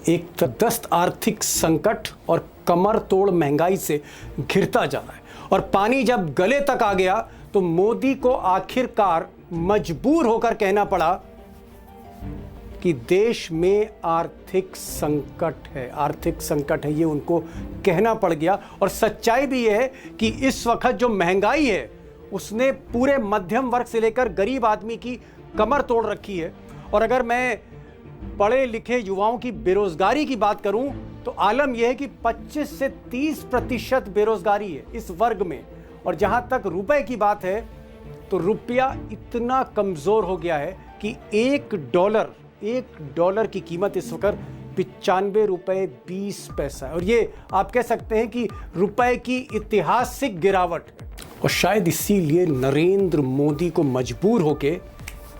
एक तटस्थ आर्थिक संकट और कमर तोड़ महंगाई से घिरता जा रहा है और पानी जब गले तक आ गया तो मोदी को आखिरकार मजबूर होकर कहना पड़ा कि देश में आर्थिक संकट है। ये उनको कहना पड़ गया और सच्चाई भी यह है कि इस वक्त जो महंगाई है उसने पूरे मध्यम वर्ग से लेकर गरीब आदमी की कमर तोड़ रखी है। और अगर मैं पढ़े लिखे युवाओं की बेरोजगारी की बात करूं तो आलम यह है कि 25 से 30% बेरोजगारी है इस वर्ग में। और जहां तक रुपए की बात है तो रुपया इतना कमजोर हो गया है कि एक डॉलर की कीमत इस वक्त 95 रुपए 20 पैसा है। और ये आप कह सकते हैं कि रुपए की ऐतिहासिक गिरावट है। और शायद इसीलिए नरेंद्र मोदी को मजबूर होके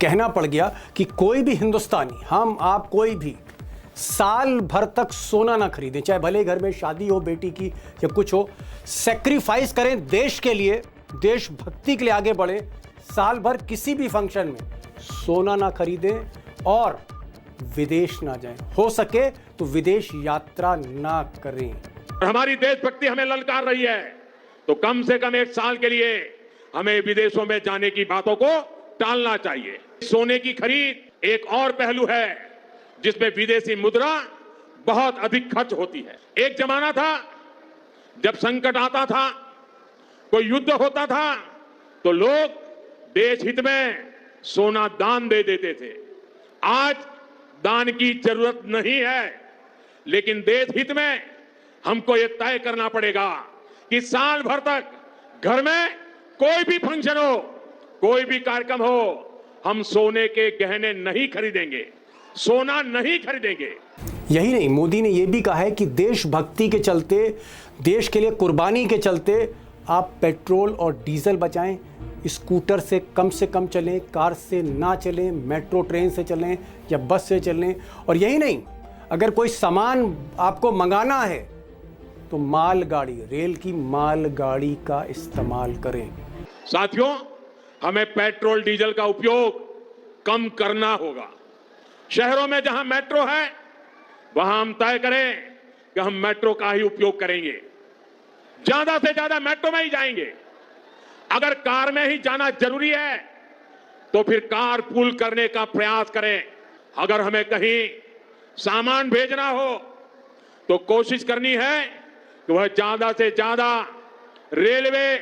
कहना पड़ गया कि कोई भी हिंदुस्तानी, हम आप कोई भी, साल भर तक सोना ना खरीदें, चाहे भले घर में शादी हो बेटी की या कुछ हो, सेक्रीफाइस करें देश के लिए, देशभक्ति के लिए आगे बढ़े, साल भर किसी भी फंक्शन में सोना ना खरीदें और विदेश ना जाएं, हो सके तो विदेश यात्रा ना करें। हमारी देशभक्ति हमें ललकार रही है तो कम से कम एक साल के लिए हमें विदेशों में जाने की बातों को टालना चाहिए। सोने की खरीद एक और पहलू है जिसमें विदेशी मुद्रा बहुत अधिक खर्च होती है। एक जमाना था जब संकट आता था, कोई युद्ध होता था तो लोग देश हित में सोना दान दे देते थे। आज दान की जरूरत नहीं है, लेकिन देश हित में हमको यह तय करना पड़ेगा कि साल भर तक घर में कोई भी फंक्शन हो, कोई भी कार्यक्रम हो, हम सोने के गहने नहीं खरीदेंगे, सोना नहीं खरीदेंगे। यही नहीं, मोदी ने यह भी कहा है कि देशभक्ति के चलते, देश के लिए कुर्बानी के चलते आप पेट्रोल और डीजल बचाएं, स्कूटर से कम चलें, कार से ना चलें, मेट्रो ट्रेन से चलें या बस से चलें। और यही नहीं, अगर कोई सामान आपको मंगाना है तो मालगाड़ी, रेल की मालगाड़ी का इस्तेमाल करें। साथियों, हमें पेट्रोल डीजल का उपयोग कम करना होगा। शहरों में जहां मेट्रो है वहां हम तय करें कि हम मेट्रो का ही उपयोग करेंगे, ज्यादा से ज्यादा मेट्रो में ही जाएंगे। अगर कार में ही जाना जरूरी है तो फिर कार पूल करने का प्रयास करें। अगर हमें कहीं सामान भेजना हो तो कोशिश करनी है कि वह ज्यादा से ज्यादा रेलवे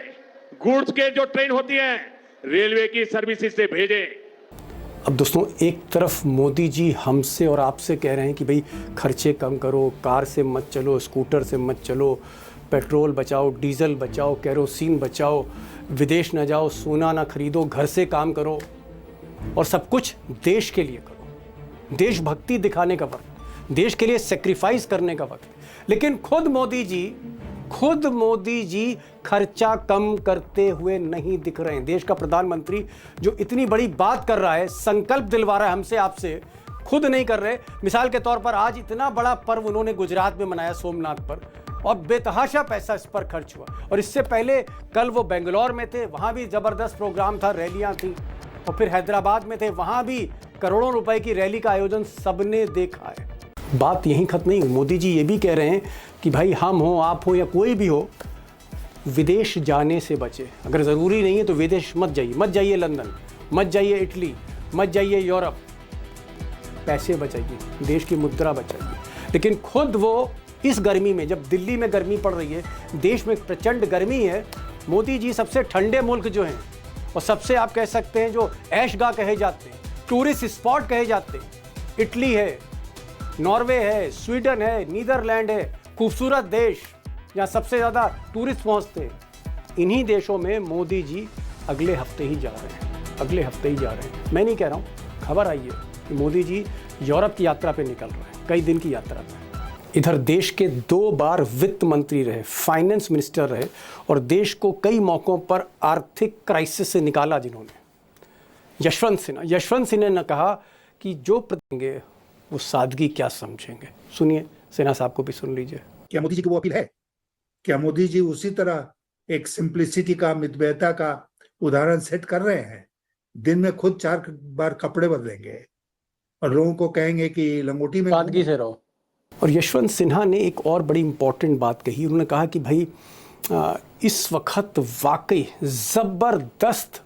गुड्स के जो ट्रेन होती है रेलवे की सर्विसेज से भेजें। अब दोस्तों, एक तरफ मोदी जी हमसे और आपसे कह रहे हैं कि भाई खर्चे कम करो, कार से मत चलो, स्कूटर से मत चलो, पेट्रोल बचाओ, डीजल बचाओ, केरोसिन बचाओ, विदेश ना जाओ, सोना ना खरीदो, घर से काम करो और सब कुछ देश के लिए करो। देशभक्ति दिखाने का वक्त, देश के लिए सेक्रीफाइस करने का वक्त। लेकिन खुद मोदी जी खर्चा कम करते हुए नहीं दिख रहे हैं। देश का प्रधानमंत्री जो इतनी बड़ी बात कर रहा है, संकल्प दिलवा रहा है हमसे आपसे, खुद नहीं कर रहे। मिसाल के तौर पर आज इतना बड़ा पर्व उन्होंने गुजरात में मनाया, सोमनाथ पर, और बेतहाशा पैसा इस पर खर्च हुआ। और इससे पहले कल वो बेंगलोर में थे, वहां भी जबरदस्त प्रोग्राम था, रैलियां थी। और फिर हैदराबाद में थे, वहां भी करोड़ों रुपए की रैली का आयोजन सबने देखा है। बात यहीं खत्म नहीं, मोदी जी ये भी कह रहे हैं कि भाई हम हो, आप हो या कोई भी हो, विदेश जाने से बचे। अगर ज़रूरी नहीं है तो विदेश मत जाइए लंदन, मत जाइए इटली, मत जाइए यूरोप। पैसे बचाइए, देश की मुद्रा बचाइए। लेकिन खुद वो इस गर्मी में, जब दिल्ली में गर्मी पड़ रही है, देश में प्रचंड गर्मी है, मोदी जी सबसे ठंडे मुल्क जो हैं और सबसे आप कह सकते हैं जो ऐशगाह कहे जाते हैं, टूरिस्ट स्पॉट कहे जाते हैं, इटली है, नॉर्वे है, स्वीडन है, नीदरलैंड है, खूबसूरत देश जहाँ सबसे ज़्यादा टूरिस्ट पहुँचते हैं। इन्हीं देशों में मोदी जी अगले हफ्ते ही जा रहे हैं। मैं नहीं कह रहा हूँ, खबर आई है कि मोदी जी यूरोप की यात्रा पे निकल रहे हैं, कई दिन की यात्रा पे। इधर देश के 2 बार वित्त मंत्री रहे, फाइनेंस मिनिस्टर रहे और देश को कई मौक़ों पर आर्थिक क्राइसिस से निकाला जिन्होंने, यशवंत सिन्हा ने कहा कि जो प्रतिंगे वो सादगी क्या समझेंगे। सुनिए, सिन्हा साहब को भी सुन लीजिए। क्या मोदी जी की वो अपील है? क्या मोदी जी उसी तरह एक सिंप्लिसिटी का, मितव्ययता का उदाहरण सेट कर रहे हैं? दिन में खुद 4 बार कपड़े बदलेंगे और लोगों को कहेंगे कि लंगोटी में सादगी से रहो। और यशवंत सिन्हा ने एक और बड़ी इंपॉर्टेंट बात कही। उन्होंने कहा कि भाई इस वक्त वाकई ज़बरदस्त